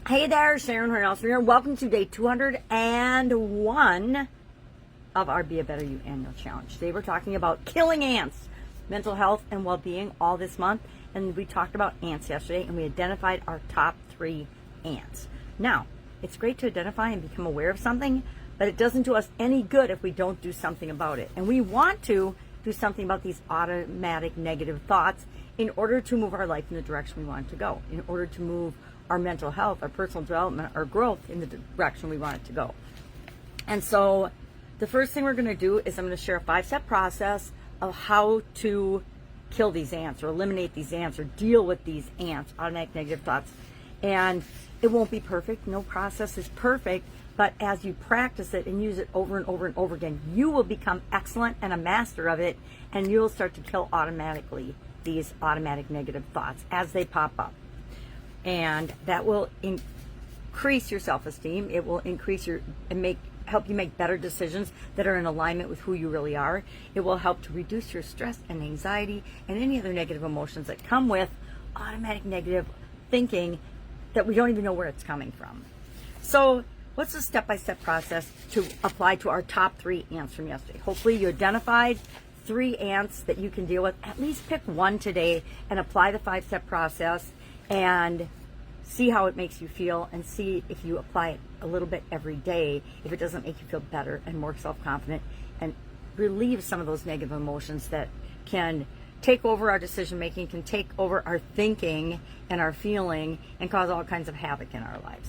Hey there, Sharon Horne-Ellstrom here. Welcome to day 201 of our Be a Better You annual challenge. Today we're talking about killing ants, mental health and well-being all this month. And we talked about ants yesterday and we identified our top 3 ants. Now, it's great to identify and become aware of something, but it doesn't do us any good if we don't do something about it. And we want to do something about these automatic negative thoughts in order to move our life in the direction we want it to go, in order to move our mental health, our personal development, our growth in the direction we want it to go. And so the first thing we're going to do is I'm going to share a 5-step process of how to kill these ants or eliminate these ants or deal with these ants, automatic negative thoughts. And it won't be perfect. No process is perfect. But as you practice it and use it over and over and over again, you will become excellent and a master of it, and you'll start to kill automatically these automatic negative thoughts as they pop up. And that will increase your self-esteem. It will increase your help you make better decisions that are in alignment with who you really are. It will help to reduce your stress and anxiety and any other negative emotions that come with automatic negative thinking that we don't even know where it's coming from. So what's the step-by-step process to apply to our top 3 ants from yesterday? Hopefully you identified 3 ants that you can deal with. At least pick one today and apply the 5-step process and see how it makes you feel, and see if you apply it a little bit every day, if it doesn't make you feel better and more self-confident and relieve some of those negative emotions that can take over our decision making, can take over our thinking and our feeling and cause all kinds of havoc in our lives.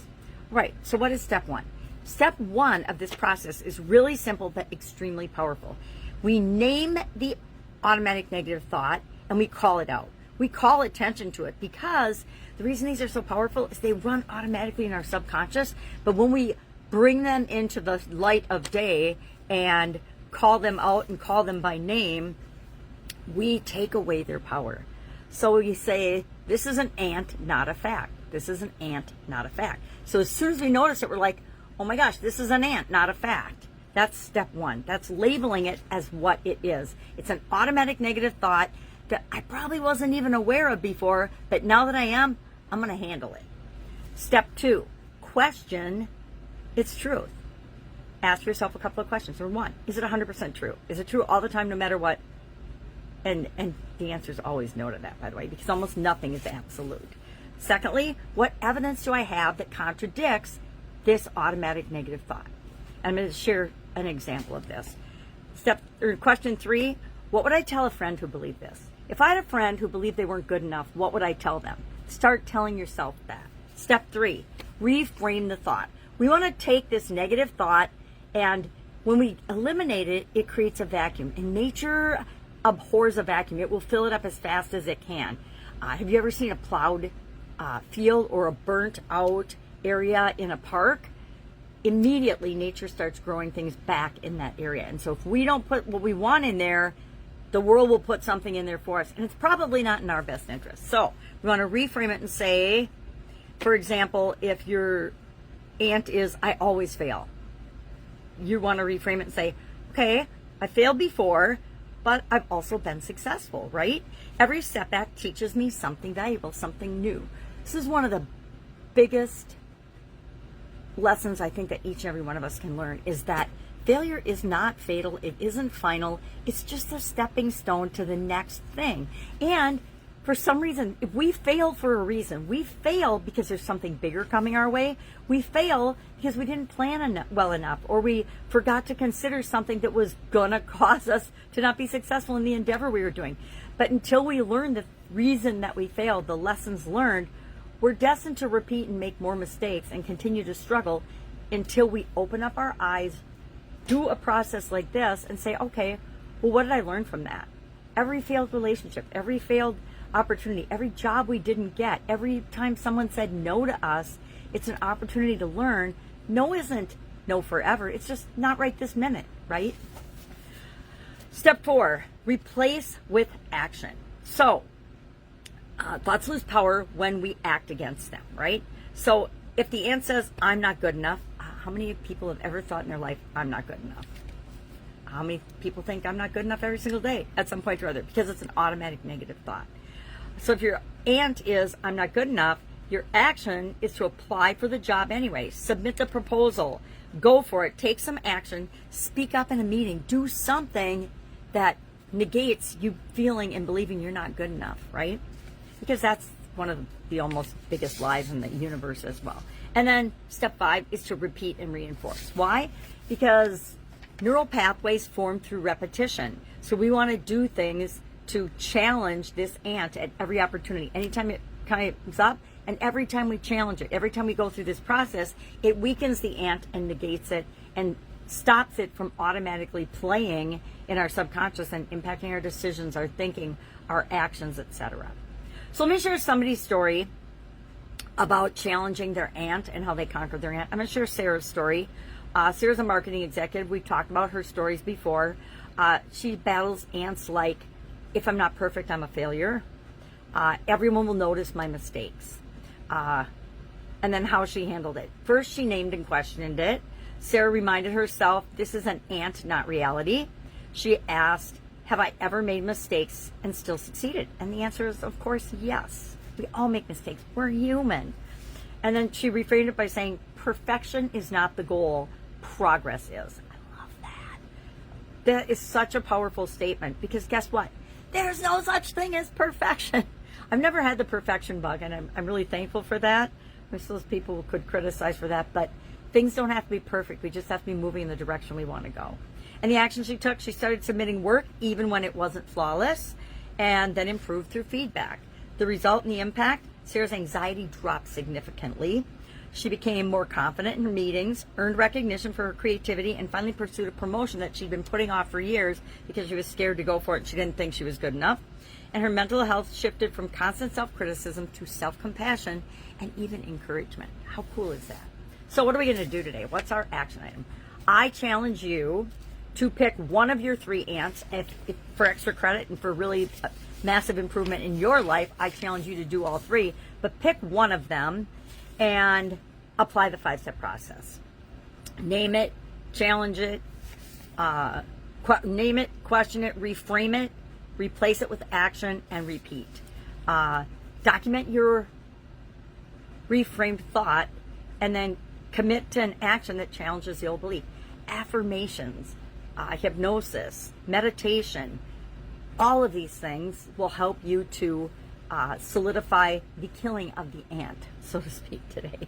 Right, so what is step 1? Step 1 of this process is really simple but extremely powerful. We name the automatic negative thought and we call it out. We call attention to it, because the reason these are so powerful is they run automatically in our subconscious, but when we bring them into the light of day and call them out and call them by name, we take away their power. So you say, this is an ant, not a fact. This is an ant, not a fact. So as soon as we notice it, we're like, oh my gosh, this is an ant, not a fact. That's step 1. That's labeling it as what it is. It's an automatic negative thought that I probably wasn't even aware of before, but now that I am, I'm going to handle it. Step 2, question its truth. Ask yourself a couple of questions. Number 1, is it 100% true? Is it true all the time, no matter what? And the answer is always no to that, by the way, because almost nothing is absolute. Secondly, what evidence do I have that contradicts this automatic negative thought? I'm going to share an example of this. Question 3, what would I tell a friend who believed this? If I had a friend who believed they weren't good enough, what would I tell them? Start telling yourself that. Step 3, reframe the thought. We want to take this negative thought, and when we eliminate it, it creates a vacuum. And nature abhors a vacuum. It will fill it up as fast as it can. Have you ever seen a plowed field or a burnt out area in a park? Immediately, nature starts growing things back in that area. And so if we don't put what we want in there, the world will put something in there for us, and it's probably not in our best interest. So we want to reframe it and say, for example, if your ant is, I always fail, you want to reframe it and say, okay, I failed before, but I've also been successful, right? Every setback teaches me something valuable, something new. This is one of the biggest lessons I think that each and every one of us can learn, is that failure is not fatal. It isn't final. It's just a stepping stone to the next thing. And for some reason, if we fail for a reason, we fail because there's something bigger coming our way. We fail because we didn't plan well enough, or we forgot to consider something that was going to cause us to not be successful in the endeavor we were doing. But until we learn the reason that we failed, the lessons learned, we're destined to repeat and make more mistakes and continue to struggle until we open up our eyes, do a process like this, and say, okay, well, what did I learn from that? Every failed relationship, every failed opportunity, every job we didn't get, every time someone said no to us, it's an opportunity to learn. No isn't no forever. It's just not right this minute, right? Step 4, replace with action. So thoughts lose power when we act against them, right? So if the ant says, I'm not good enough, how many people have ever thought in their life, I'm not good enough? How many people think I'm not good enough every single day at some point or other? Because it's an automatic negative thought. So if your ant is, I'm not good enough, Your action is to apply for the job anyway. Submit the proposal. Go for it. Take some action. Speak up in a meeting. Do something that negates you feeling and believing you're not good enough, right? Because that's one of the almost biggest lies in the universe as well. And then step 5 is to repeat and reinforce. Why? Because neural pathways form through repetition. So we want to do things to challenge this ant at every opportunity. Anytime it comes up, and every time we challenge it, every time we go through this process, it weakens the ant and negates it and stops it from automatically playing in our subconscious and impacting our decisions, our thinking, our actions, etc. So let me share somebody's story about challenging their ant and how they conquered their ant. I'm going to share Sarah's story. Sarah's a marketing executive. We've talked about her stories before. She battles ants like, if I'm not perfect, I'm a failure. Everyone will notice my mistakes. And then how she handled it. First, she named and questioned it. Sarah reminded herself, this is an ant, not reality. She asked, have I ever made mistakes and still succeeded? And the answer is, of course, yes. We all make mistakes. We're human. And then she reframed it by saying, perfection is not the goal. Progress is. I love that. That is such a powerful statement because guess what? There's no such thing as perfection. I've never had the perfection bug, and I'm really thankful for that. Most of those people could criticize for that, but things don't have to be perfect. We just have to be moving in the direction we want to go. And the action she took, she started submitting work even when it wasn't flawless, and then improved through feedback. The result and the impact, Sarah's anxiety dropped significantly. She became more confident in her meetings, earned recognition for her creativity, and finally pursued a promotion that she'd been putting off for years because she was scared to go for it and she didn't think she was good enough. And her mental health shifted from constant self-criticism to self-compassion and even encouragement. How cool is that? So what are we going to do today? What's our action item? I challenge you to pick one of your 3 ants if for extra credit and for really massive improvement in your life. I challenge you to do all 3, but pick one of them and apply the 5-step process. Name it, challenge it, name it, question it, reframe it, replace it with action, and repeat. Document your reframed thought, and then commit to an action that challenges the old belief. Affirmations, hypnosis, meditation, all of these things will help you to solidify the killing of the ant, so to speak, today.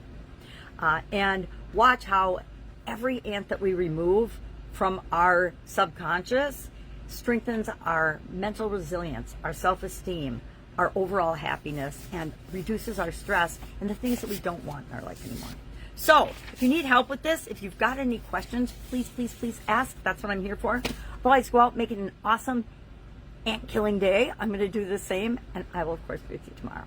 And watch how every ant that we remove from our subconscious strengthens our mental resilience, our self-esteem, our overall happiness, and reduces our stress and the things that we don't want in our life anymore. So, if you need help with this, if you've got any questions, please, please, please ask. That's what I'm here for. Otherwise, go out, make it an awesome ant killing day. I'm going to do the same, and I will, of course, be with you tomorrow.